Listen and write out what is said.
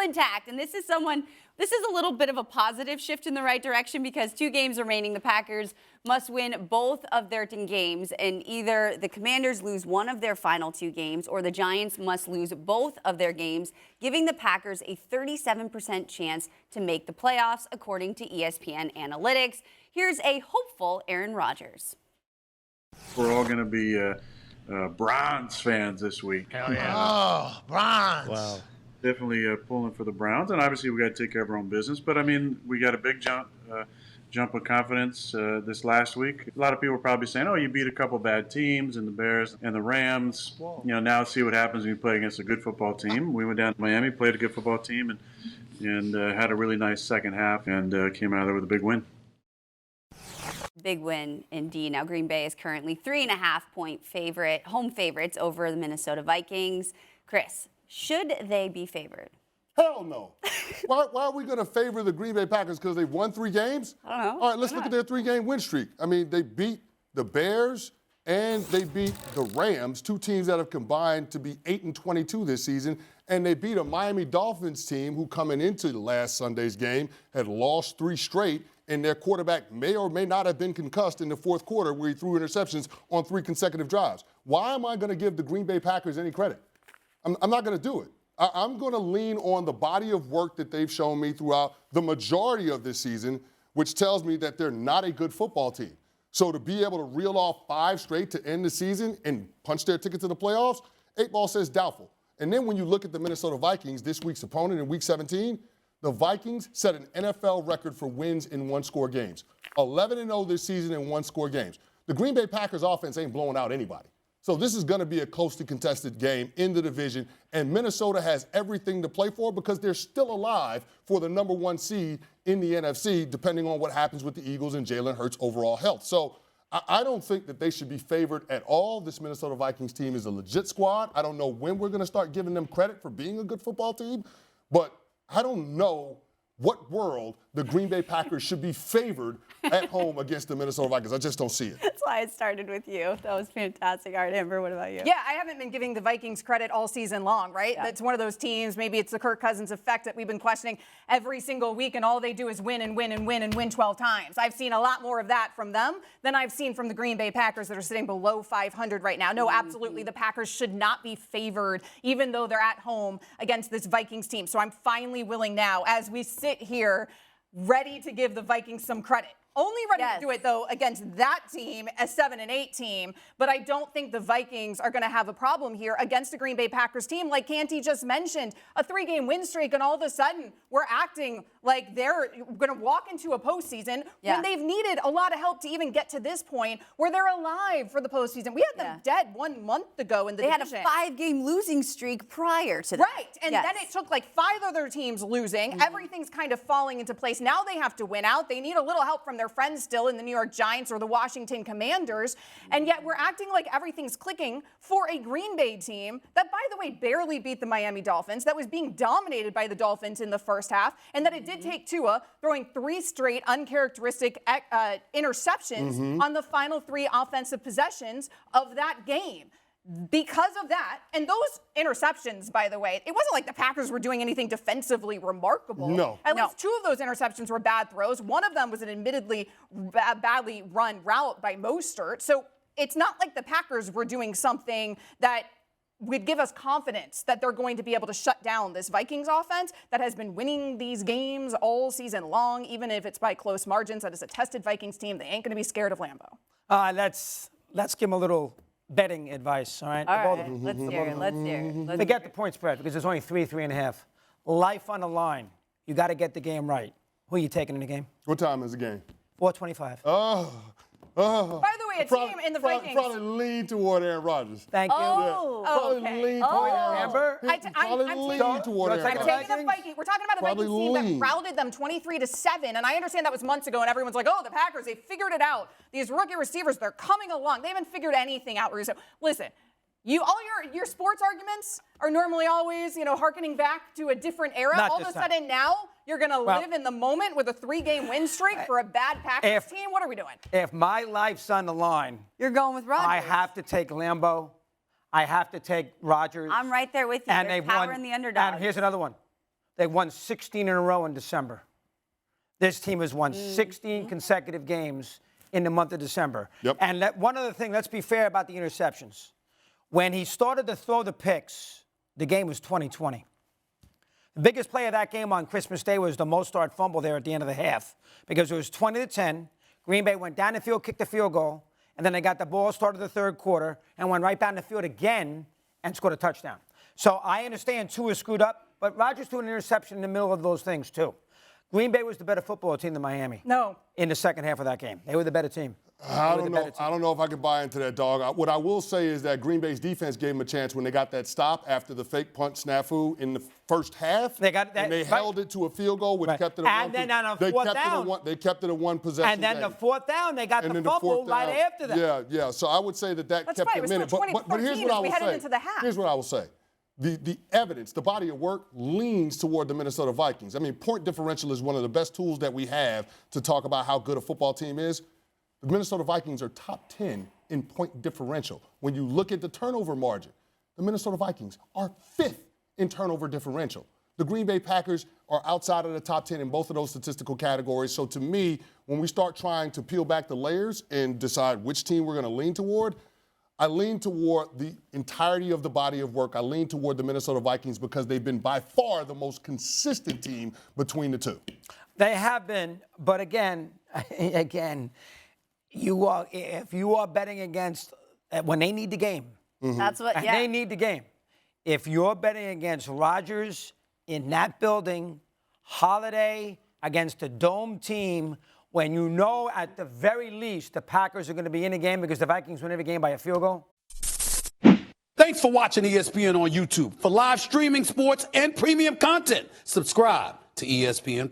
intact. And this is a little bit of a positive shift in the right direction because 2 games remaining. The Packers must win both of their games, and either the Commanders lose one of their final 2 games or the Giants must lose both of their games, giving the Packers a 37% chance to make the playoffs, according to ESPN Analytics. Here's a hopeful Aaron Rodgers. We're all going to be Browns fans this week. Hell yeah. Oh, Browns. Wow. Definitely pulling for the Browns, and obviously we got to take care of our own business. But I mean, we got a big jump of confidence this last week. A lot of people are probably saying, "Oh, you beat a couple bad teams, and the Bears and the Rams." Whoa. You know, now see what happens when you play against a good football team. We went down to Miami, played a good football team, and had a really nice second half, and came out of there with a big win. Big win indeed. Now Green Bay is currently 3.5-point home favorites over the Minnesota Vikings. Chris, should they be favored? Hell no. Why are we going to favor the Green Bay Packers? Because they've won 3 games? I don't know. All right, let's look at their 3-game win streak. I mean, they beat the Bears and they beat the Rams, 2 teams that have combined to be 8-22 this season. And they beat a Miami Dolphins team who, coming into last Sunday's game, had lost 3 straight. And their quarterback may or may not have been concussed in the fourth quarter where he threw interceptions on 3 consecutive drives. Why am I going to give the Green Bay Packers any credit? I'm not going to do it. I'm going to lean on the body of work that they've shown me throughout the majority of this season, which tells me that they're not a good football team. So to be able to reel off 5 straight to end the season and punch their ticket to the playoffs, 8-ball says doubtful. And then when you look at the Minnesota Vikings, this week's opponent in Week 17, the Vikings set an NFL record for wins in 1-score games. 11-0 this season in 1-score games. The Green Bay Packers offense ain't blowing out anybody. So this is going to be a closely contested game in the division, and Minnesota has everything to play for because they're still alive for the number 1 seed in the NFC, depending on what happens with the Eagles and Jalen Hurts' overall health. So I don't think that they should be favored at all. This Minnesota Vikings team is a legit squad. I don't know when we're going to start giving them credit for being a good football team, but I don't know what world the Green Bay Packers should be favored at home against the Minnesota Vikings. I just don't see it. That's why it started with you. That was fantastic. All right, Amber, what about you? Yeah, I haven't been giving the Vikings credit all season long, right? Yeah. That's one of those teams, maybe it's the Kirk Cousins effect that we've been questioning every single week, and all they do is win and win and win and win 12 times. I've seen a lot more of that from them than I've seen from the Green Bay Packers that are sitting below 500 right now. No, absolutely, the Packers should not be favored, even though they're at home against this Vikings team. So I'm finally willing now, as we sit here, ready to give the Vikings some credit. Only ready to do it, though, against that team, a 7-8 team. But I don't think the Vikings are going to have a problem here against the Green Bay Packers team. Like Canty just mentioned, a 3-game win streak, and all of a sudden we're acting like they're going to walk into a postseason when they've needed a lot of help to even get to this point where they're alive for the postseason. We had them dead 1 month ago in the division. They had a 5-game losing streak prior to that. Right, and then it took like 5 other teams losing. Everything's kind of falling into place. Now they have to win out. They need a little help from their friends still in the New York Giants or the Washington Commanders, and yet we're acting like everything's clicking for a Green Bay team that, by the way, barely beat the Miami Dolphins, that was being dominated by the Dolphins in the first half, and that it did take Tua throwing 3 straight uncharacteristic interceptions on the final 3 offensive possessions of that game. Because of that, and those interceptions, by the way, it wasn't like the Packers were doing anything defensively remarkable. No. At least 2 of those interceptions were bad throws. One of them was an admittedly badly run route by Mostert. So it's not like the Packers were doing something that would give us confidence that they're going to be able to shut down this Vikings offense that has been winning these games all season long, even if it's by close margins. That is a tested Vikings team. They ain't going to be scared of Lambeau. Let's give them a little betting advice, all right? All right, let's hear it. Forget the point spread because there's only 3.5. Life on the line. You got to get the game right. Who are you taking in the game? What time is the game? 4:25. By the way, a team in the Vikings. Probably lean toward Aaron Rodgers. Thank you. Probably lean toward Aaron Rodgers. Amber? Lean toward Aaron I'm Rodgers. taking the Vikings. We're talking about a Vikings team that routed them 23-7, and I understand that was months ago, and everyone's like, "Oh, the Packers, they figured it out. These rookie receivers, they're coming along. They haven't figured anything out." Listen, all your sports arguments are normally always, hearkening back to a different era. Not all of a sudden now you're going to live in the moment with a 3-game win streak for a bad Packers team. What are we doing? If my life's on the line, You're going with Rodgers. I have to take Lambeau. I have to take Rodgers. I'm right there with you. And There's they've power won. in the underdog. And here's another one. They won 16 in a row in December. This team has won 16 consecutive games in the month of December. Yep. And one other thing, let's be fair about the interceptions. When he started to throw the picks, the game was 20-20. The biggest play of that game on Christmas Day was the Mostert fumble there at the end of the half because it was 20-10. Green Bay went down the field, kicked the field goal, and then they got the ball, started the third quarter, and went right down the field again and scored a touchdown. So I understand Tua screwed up, but Rodgers threw an interception in the middle of those things too. Green Bay was the better football team than Miami. No. In the second half of that game. They were the better team. I don't know if I can buy into that, dog. What I will say is that Green Bay's defense gave them a chance when they got that stop after the fake punt snafu in the first half. They got that, and they held it to a field goal, which kept it a and then on a fourth down. They kept it a one possession And then game. the fourth down, they got the fumble right after that. Yeah. So I would say that That's kept right. it It was a minute. still But here's what I will we headed say. into the half. Here's what I will say. The evidence, the body of work leans toward the Minnesota Vikings. I mean, point differential is one of the best tools that we have to talk about how good a football team is. The Minnesota Vikings are top 10 in point differential. When you look at the turnover margin, the Minnesota Vikings are 5th in turnover differential. The Green Bay Packers are outside of the top 10 in both of those statistical categories. So to me, when we start trying to peel back the layers and decide which team we're going to lean toward, I lean toward the entirety of the body of work. I lean toward the Minnesota Vikings because they've been by far the most consistent team between the two. They have been, but again, if you are betting against when they need the game. That's what, yeah. They need the game. If you're betting against Rodgers in that building, Holiday against a dome team, when you know at the very least the Packers are going to be in the game because the Vikings win every game by a field goal? Thanks for watching ESPN on YouTube. For live streaming sports and premium content, subscribe to ESPN+.